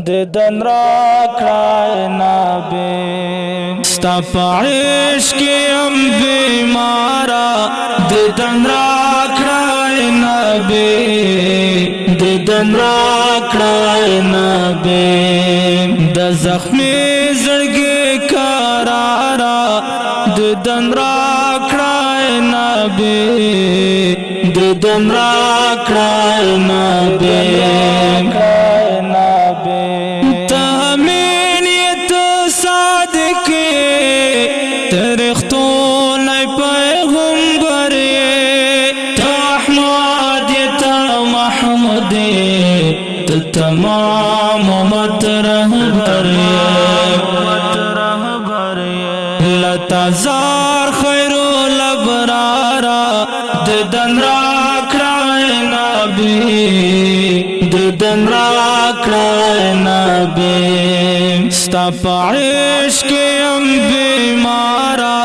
دیدن را کړای نبی ستا په عشق یم بیمارا دیدن را کړای نبی دیدن را کړای نبی د زخمی زړګي قرارا دیدن را کړای نبی دیدن را کړای نبی تامینیت صادق ترختون پیغمبر تا احمد تا محمد تا تمام امت رهبر لتزار خیر الابرارا دیدن را کړای نبی دیدن را کړای نبی ستا په عشق یم بیمارا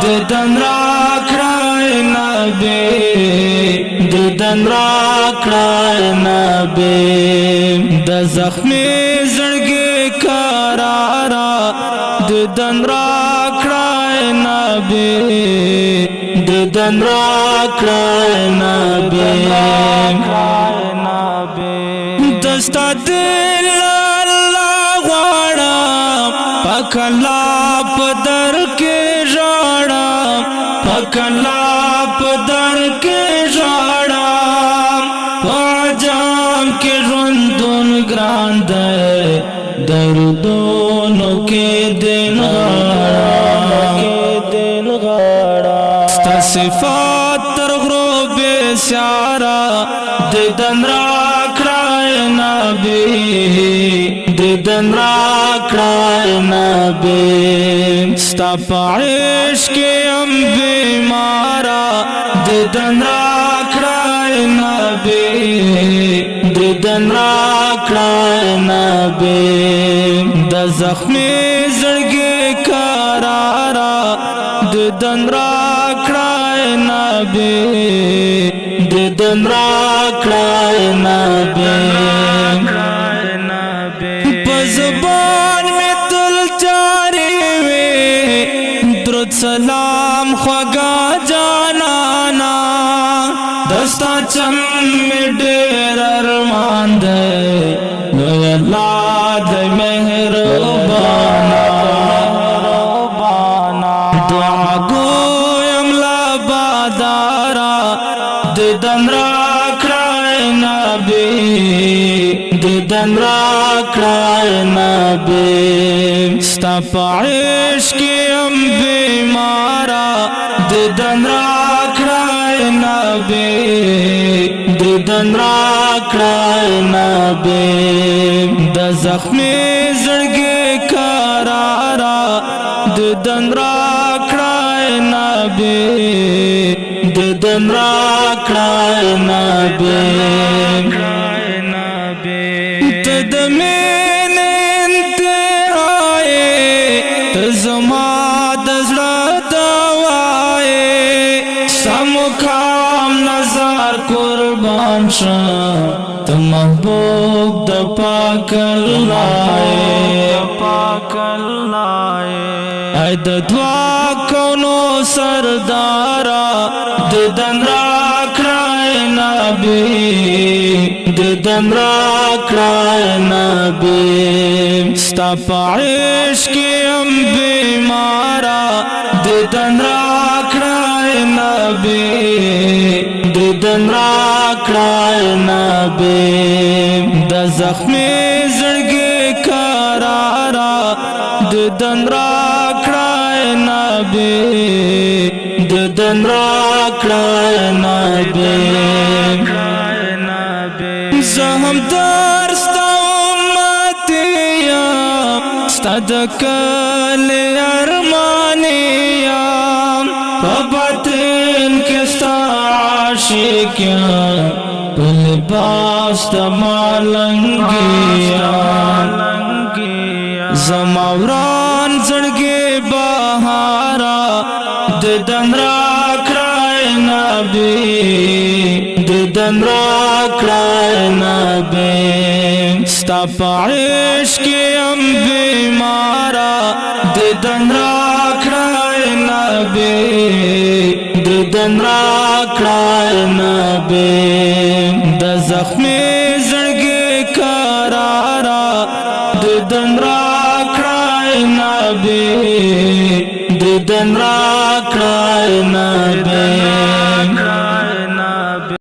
دیدن را کړای نبی دیدن را کړای نبی د زخمی زړګي قرارا دیدن را کړای نبی دیدن را کړای نبی دستا دل الله غواړم پاک الله په در کې ژړم پاک الله په در کې ژړم پاجام کې ژوندون ګران دی دردونو کې دل غواړم ستا صفات تر غروب سیارا دیدن را دیدن را کړای نبی ستا په عشق یم بیمارا دیدن را کړای نبی دیدن را کړای نبی د زخمی زړګي قرارا دیدن را کړای نبی دیدن را کړای نبی زبان میں تل جاری وی درود سلام خوگا جانانا دستا چم میں ڈیر ارمان دے لوی اللہ دے مہربانا دعا گویم لبادارا دیدن را کړای نبی دیدن را کړای نبی ستا په عشق یم بیمارا دیدن را کړای نبی دیدن را کړای نبی د زخمی زړګي قرارا دیدن را کړای نبی دیدن را کړای نبی تد مین انتہائی تزما دزړه دوائے سمکام نظر قربان شا ته محبوب د پاک الله ای د دعا کونو سردارا دیدن را کړای نبی دیدن را کړای نبی ستا په عشق یم بیمارا دیدن را کړای نبی دیدن را کړای نبی د زخمی زړګي قرارا دیدن را کړای نبی دیدن را کړای نبی زهم درستا امتیم ستا د کلی ارمانیم په باطن کې ستا عاشق یم په لباس د مالنګیم زما وران زړګي بهارا دیدن را کړای نبی دیدن را کړای نبی ستا پعشق ام بیمارا دیدن راکڑای نبی دیدن راکڑای نبی د زخمی زړګي قرارا دیدن راکڑای نبی دیدن راکڑای نبی